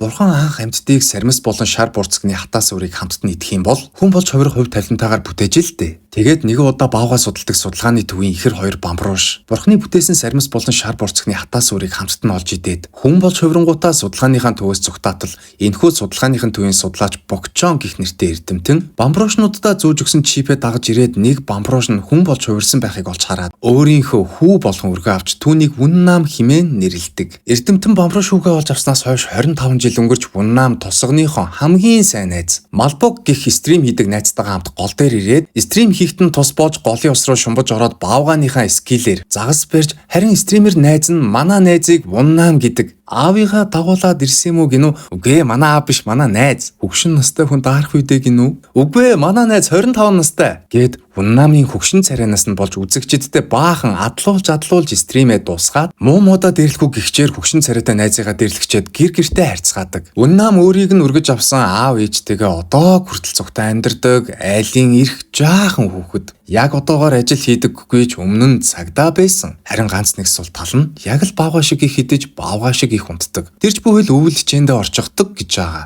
Бурхан анх амьтдыг сармис болон шар бурцгийн хатаас өрийг хамтд нь идэх юм бол хүн болж хувир хувь тавилантайгаар бүтээж л дээ. Тэгээд нэг удаа баавгай судалдаг судалгааны төвийн ихэр хоёр бамбарууш Бурханы бүтээсэн сармис болон шар бурцгийн хатаас өрийг хамтд нь олж идээд хүн болж хувирингуудаа судалгааныхаа төвөөс зүгтаатал энэхүү судалгааныхын төвийн судлаач Богчон гэх нэртэй эрдэмтэн бамбаруушнуудаа зүүж өгсөн чипээ дагаж ирээд нэг бамбарууш нь хүн болж хувирсан байхыг олж хараад өөрийнхөө хүү болгон өргөө авч түүнийг Вүннам хэмээн нэрлэдэг. Эрдэмтэн бамбарууш хүүгээ олж авснаас хойш 25 жил өнгөрч Вүннам тосгоныхоо хамгийн сайн найз Малбог гэх стрим хийдэг найзтайгаа хамт гол дээр ирээд стрим хийхтэн тус боож голын ус руу шумбаж ороод баавгааныхаа скиллээр загас барьж харин стример найз нь манай найзыг Вүннам гэдэг аавыгаа дагуулад ирсэн юм уу гинүү? Үгүй ээ, манай аав биш, манай найз. Хөгшин настай хүн даарах үедээ гинүү? Үгүй ээ, манай найз 25 настай. Гэд Вүннамын хөгшин царайнаас нь болж үзэгчдэдтэй баахан адлуулж стримээ дуусгаад муудаа дэрлэхүү гихчээр хөгшин царайтай найзыгаа дэрлэгчээд гэр гэртээ харьцгаадаг. Вүннам өөрийг нь өргөж авсан аав ээжтэйгээ одоо хүртэл цугтаа амьдардаг айлын эрх жаахан хүүхэд. Яг одоогоор ажил хийдэггүй ч өмнө нь цагдаа байсан. Харин ганц нэг сул тал нь яг л баавгай шиг их хідэж баавгай шиг их унтдаг. Тэрч бүхэл өвөл хичээндээ орчихдог гэж байгаа.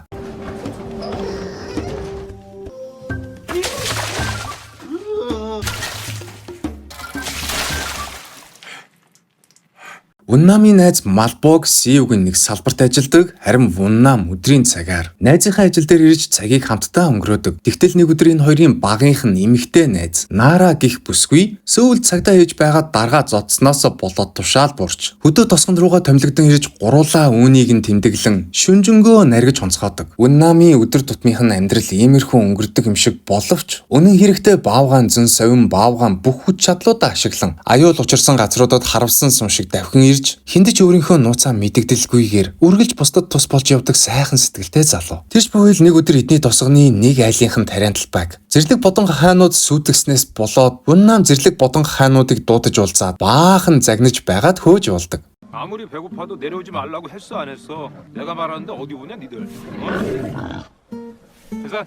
Вүннамын найз Малбог Сиугийн нэг салбарт ажилладаг. Харин Вүннам өдрийн цагаар найзынхаа ажил дээр ирж цагийг хамтдаа өнгөрөөдөг. Тэгтэл нэг өдөр энэ хоёрын багийнх нь эмэгтэй найз Нара гих бүсгүй сөүл цагдаа хийж байгаад даргаа зодсноос болоод тушаал буурч хөдөө тосгон руугаа томилогдсон ирж гуруулаа үүнийг нь тэмдэглэн шүнжэнгөө наргиж онцгоодог. Вүннамын өдөр тутмынх нь амьдрал иймэрхүү өнгөрдөг юм шиг боловч үнэн хэрэгтээ баавгаан зэн совин баавгаан бүх хүч чадлуудаа ашиглан аюул учирсан газруудад харавсан сум шиг давхин хиндэж өөрийнхөө нууцаа мэдэгдэлгүйгээр үргэлж бусдад тус болж явдаг сайхан сэтгэлтэй залуу. Тэрч бүхэл нэг өдөр эдний тосгоны нэг айлынхан тариантал баг. Зэрлэг бодон хаанууд сүйтгэснээс болоод Вүннам зэрлэг бодон хаануудыг дуудаж уулзаад баахан загнаж байгаад хөөж болдог. 아무리 배고파도 내려오지 말라고 했어 안 했어? 내가 말하는데 어디 오냐 니들? 대사.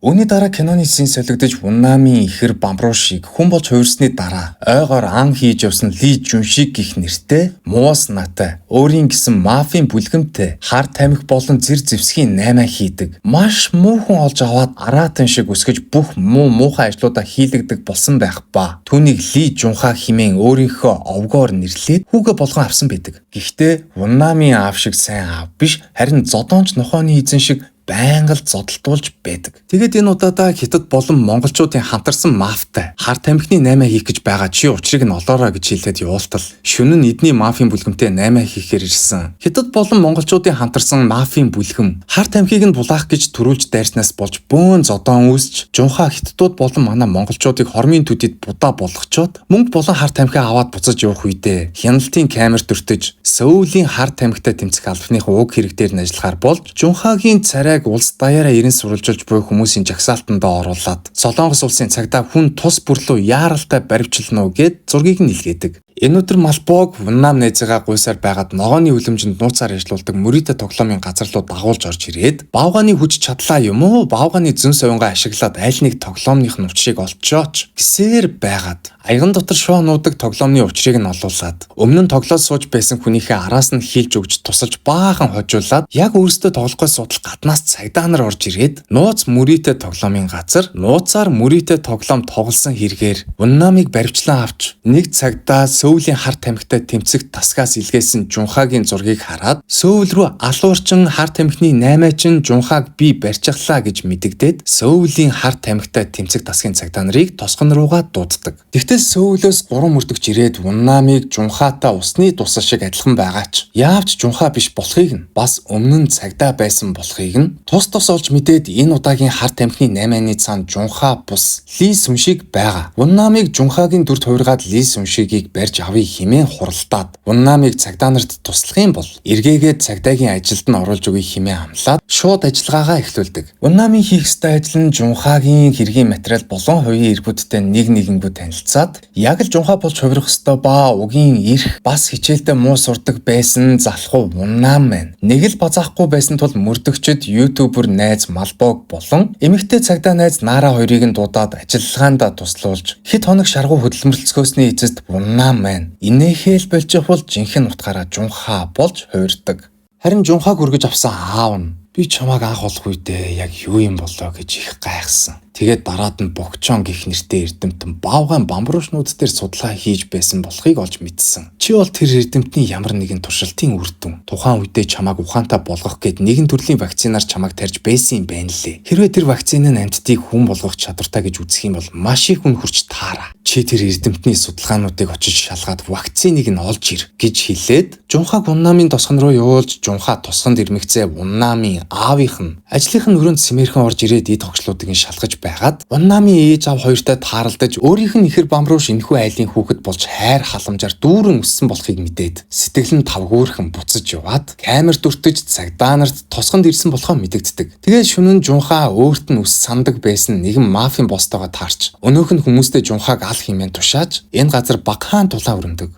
Үүний дараа киноны сцен солигдож Вүннамын ихэр бамбаруушийг хүн болж хувирсны дараа ойгоор ан хийж явсан Ли Жүншиг гэх нэртэй муус натай өөрийн гэсэн мафийн бүлгэмтэй хар тамхи болон зэр зэвсгийн 8 хийдэг. Маш муу хүн олж аваад араатан шиг өсгөж бүх муухай ажлуудаа хийлэгдэг болсон байх ба түүнийг Ли Жүнха хэмээн өөрийнхөө овгоор нэрлээд хүүгээ болгон авсан байдаг. Гэхдээ Вүннамын аав шиг сайн аав биш, харин зодоонч нохооны эзэн шиг байнга л зодтолдуулж байдаг. Тэгээд энэ удаадаа Хятад болон монголчуудын хамтарсан мафтай хар тамхины 8 хийх гэж байгаа чи учрыг нь олоорой гэж хэлээд явуултал шөнө нь эдний мафийн бүлгэмтэй 8 хийхээр ирсэн. Хятад болон монголчуудын хамтарсан мафийн бүлгэм хар тамхиг нь булаах гэж төрүүлж дайрснаас болж бөөн зодоон үүсч Жүнха хятадууд болон манай монголчуудыг хормын төдөд будаа болгочоод мөнгө болон хар тамхиа аваад буцаж явах үедээ хяналтын камерт өртөж Сөүлийн хар тамхитай тэмцэх албаныхаа уг хэрэг дээр нь ажиллахаар болж Жүнхагийн царайг улс даяараа ирэн сурвалжилж буй хүмүүсийн жагсаалтандаа оруулаад Солонгос улсын цагдаа хүн тус бүрлүү яаралтай баривчлана уу гэд зургийг нь илгээдэг. Энэ өдөр Малбог Вүннам найзыгаа гуйсаар байгаад ногооны үлэмжинд нууцаар ажиллаулдаг Мөрита тоглоомын газар руу дагуулж орж ирээд баавгааны хүч чадлаа юм уу баавгааны зэн совингаа ашиглаад аль нэг тоглоомных нь учрыг олчооч гэсээр байгаад аяган дотор шоу нуудаг тоглоомны учрыг нь олуулад өмнө нь тоглоод сууж байсан хүнийхээ араас нь хилж өгч тусалж баахан хожуулаад яг өөрсдөө тоглохгүйс судал гаднаас цагдаа нар орж ирээд нууц Мөрита тоглоомын газар нууцаар Мөрита тоглоом тоглосон хэрэгээр Вүннамыг баривчлан авч нэг цагдаа Сөүлийн хар тамхитай тэмцэх тасгаас илгээсэн Жүнхагийн зургийг хараад Сөүл рүү алуурчин хар тамхины 8-чин Жүнхаг би барьчихлаа гэж мэдэгдээд Сөүлийн хар тамхитай тэмцэх тасгийн цагдаа нарыг тосгон руугаа дууддаг. Тэгтэл Сөүлөөс 3 мөрдөгч ирээд Вүннамыг Жүнхатай усны тусал шиг адилхан байгаач яавч Жүнха биш болохыг нь бас өмнө нь цагдаа байсан болохыг нь тус олж мэдээд энэ удаагийн хар тамхины 8-ны цаана Жүнха бус Ли Сүншиг байгаа. Вүннамыг Жүнхагийн дүрд хувиргаад Ли Сүншигийг барьж авъя хэмээн хуралдаад Вүннамыг цагдаа нарт туслах юм бол эргээгээд цагдаагийн ажилд нь оруулж өгье хэмээн амлаад шууд ажиллагаагаа эхлүүлдэг. Вүннамын хийх ёстой ажил нь Жүнхагийн хэргийн материал болон хувийн эргүүдтэй нэг нэгэнгүү танилцаад харьцаад яг л жунхаа болж хувирах ёстой ба угийн ирэх бас хичээлдээ муу сурдаг байсан залхуу Уннаам байна. Нэг л базаахгүй байсан тул мөрдөгчд ютубер найз Малбог болон эмэгтэй цагдаа найз Нара хоёрыг нь дуудаад ажиллагаанд туслуулж хэд хоног шаргуу хөдөлмөрлцгөөсний эцэст Уннаам байна. Инээхэл болж бол жинхэнэ утгаараа жунхаа болж хувирдаг. Харин жунхааг үргэж авсан аав нь би чамааг анх олох үедээ яг юу юм болоо гэж их гайхсан. Тэгээд дараад нь Богчон гэх нэртэй эрдэмтэн Баавгайн бамбруушнууд дээр судалгаа хийж байсан болохыг олж мэдсэн. Чи бол тэр эрдэмтний ямар нэгэн туршилтын үр дүн. Тухайн үедээ чамааг ухаантай болгох гээд нэгэн төрлийн вакцинаар чамааг тарьж байсан юм байна лээ. Хэрвээ тэр вакцины нь амьтдыг хүн болгох чадвартай гэж үзэх юм бол маш их хүн хүрч таараа. Чи тэр эрдэмтний судалгаануудыг очиж шалгаад вакциныг нь олж ир гэж хэлээд жунхааг Уннаамын тосгон руу явуулж жунхаа тосгонд ирмэгцээ Уннаамын аавынх нь ажлынх нь өрөөнд сэмээрхэн орж ирээд эд хогчлуудыг нь шалгаж байгаад Уннаамын ээж аав хоёртой тааралдаж өөрийнх нь ихэр бамрууш энэхүү айлын хүүхэд болж хайр халамжаар дүүрэн өссөн болохыг мэдээд сэтгэл нь тавгуурхан буцаж яваад камер дүртэж цагдаа нарт тосгонд ирсэн болохоо мэдэгддэг. Тэгээд шөнө нь жунхаа өөрт нь ус сандаг байсан нэгэн мафийн бостойгоо таарч өнөөх нь хүмүүстэй жунхааг ал хэмээн тушааж энэ газар багахан тулаан өрнөдөг.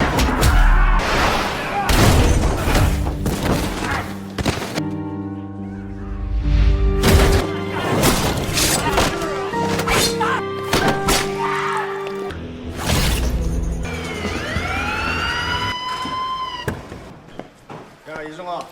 야, 이승아.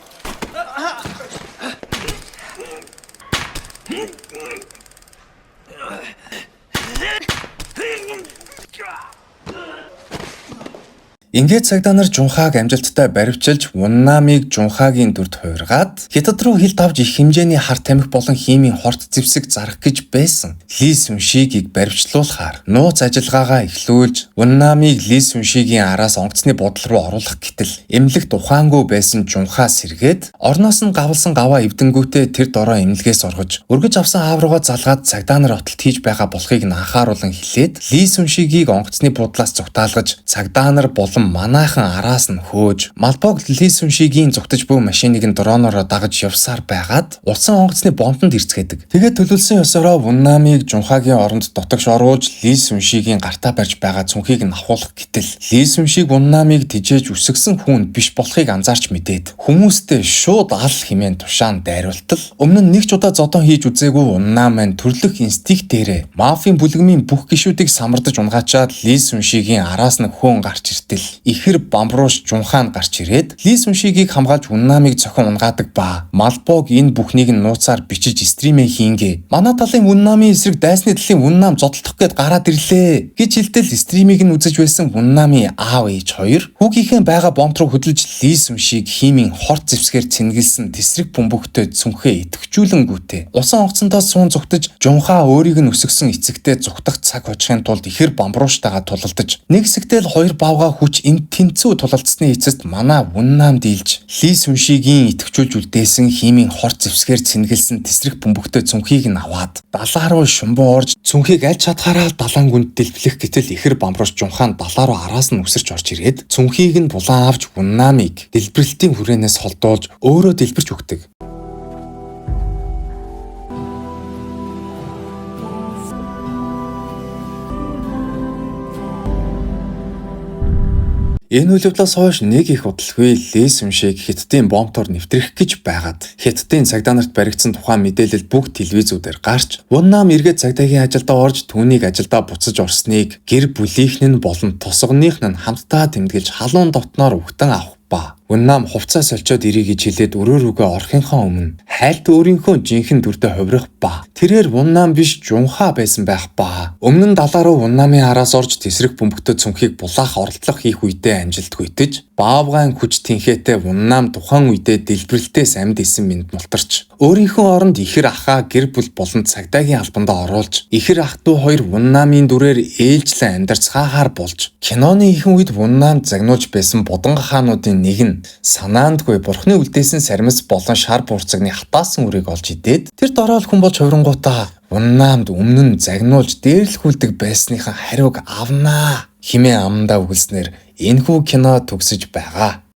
Ингээд цагдаа нар жунхааг амжилттай баривчилж Уннаамыг жунхаагийн дүрд хувиргаад хятад руу хил давж их хэмжээний хар тамхи болон химийн хорт зэвсэг зарах гэж байсан. Ли Сүншигийг баривчлуулахаар нууц ажиллагаагаа эхлүүлж Уннаамыг Ли Сүншигийн араас онгоцны бодол руу оруулах гэтэл эмнэлэгт ухаангүй байсан жунхаа сэргээд орноос нь гавлсан гаваа эвдэнгүүтээ тэр дороо эмнэлгээс оргож өргөж авсан аав руугаа залгаад цагдаа нар отолт хийж байгаа болохыг нь анхааруулan хэлээд Ли Сүншигийг онгоцны будлаас зугтаалгаж цагдаа нар болон манайхан араас нь хөөж Малбог Ли Сүншигийн зугтаж буй машиныг нь дроноор дагаж явсаар байгаад улсын онгоцны бомбонд ирцгээдэг. Тэгээд төлөвлөсөн ёсороо Уннаамыг жунхаагийн оронд дотогш оруулж Ли Сүншигийн гартаа барьж байгаа цүнхийг нь авахулах гэтэл Ли Сүншиг Уннаамыг тижээж үсгсэн хүн биш болохыг анзаарч мэдээд хүмүүстэй шууд ал хэмээн тушаан дайруултал өмнө нь нэг ч удаа зодон хийж үзээгүй Уннаам маань төрлөх инстинктээрээ мафийн бүлэгмийн бүх гишүүдийг самардаж унгаачаад Ли Сүншигийн араас нь хөөн гарч иртэл ихэр бамбрууш жунхаанд гарч ирээд Ли Сүншигийг хамгаалж Уннаамыг цохин унгаадаг ба Малбог энэ бүхнийг нь нууцаар бичиж стримээ хийнгээ. Манай талын Уннаамын эсрэг дайсны талын Уннаам зодтолдох гээд гараад ирлээ гэж хэлтэл стримийг нь үзэж байсан Уннаамын аав ээж хоёр хүүгийнхээ байгаа бомб руу хөдөлж Ли Сүншиг химийн хорт зэвсгээр цэнгэлсэн тэсрэг бөмбөгтэй цүнхээ идэвхжүүлэнгүүтээ усан онгоцонтой суун зүгтэж жунхаа өөрийг нь өсгсөн эцэгтэй зүгтах цаг хожихын тулд ихэр бамбрууштайгаа тулалдаж нэг хэсэгтэл хоёр баавга хүч энэ тэнцүү тулалдсны эцэст манай Уннаам дийлж Ли Сүншигийн идэвхжүүлж үлдээсэн химийн хорт зэвсгээр цэнгэлсэн тэсрэх бөмбөгтэй цүнхийг нь аваад далаа руу шумбуу орж цүнхийг аль чадхаараа далайн гүнд дэлбэлэх гэтэл ихэр бамбруус жунхаан далаа руу араас нь үсэрч орж ирээд цүнхийг нь булан авч Уннаамыг дэлбэрэлтийн хүрээнээс холдуулж өөрөө дэлбэрч өгдөг. Энэ үйлдэлээс хойш нэг их удалгүй Ли Сүншиг Хятадын бомбтоор нэвтрэх гэж байгаад Хятадын цагдаа нарт баригдсан тухайн мэдээлэл бүх телевизүүдээр гарч Уннаам эргээд цагдаагийн ажилдаа орж түүнийг ажилдаа буцаж орсныг гэр бүлийнх нь болон тосгоных нь хамтдаа тэмдэглэж халуун дотноор угтан авах ба Уннаам хувцас солиод ирэй гэж хэлээд өрөө рүүгээ орохынхаа өмнө хайлт өөрийнхөө жинхэнэ дүрдээ хувирах ба тэрээр Уннаам биш жунхаа байсан байх ба өмнө нь далаа руу Уннаамын араас орж тэсрэх бөмбөгтэй цүнхийг булаах оролдлого хийх үедээ амжилт гуйтаж Баавгайн хүч тэнхээтэй Уннаам тухайн үедээ дэлбэрэлтээс амьд исэн мэнд мултарч өөрийнхөө оронд ихэр ахаа гэр бүл болон цагдаагийн албандаа оруулж ихэр ах トゥ хоёр Уннаамын дүрээр ээлжлэн амьдарч хаахаар болж киноны ихэнх үед Уннаам загнуулж байсан Буданга хаануудын нэг нь санаандгүй бурхны үлдээсэн сармис болон шар буурцагны хатаасан үрийг олж идээд тэр дороол хүн болж хувирангуудаа Уннаамд өмнө нь загнуулж дээрлэхүүлдэг байсныхаа хариуг авнаа хэмээн амандаа үгэлснээр энэхүү кино төгсөж байгаа.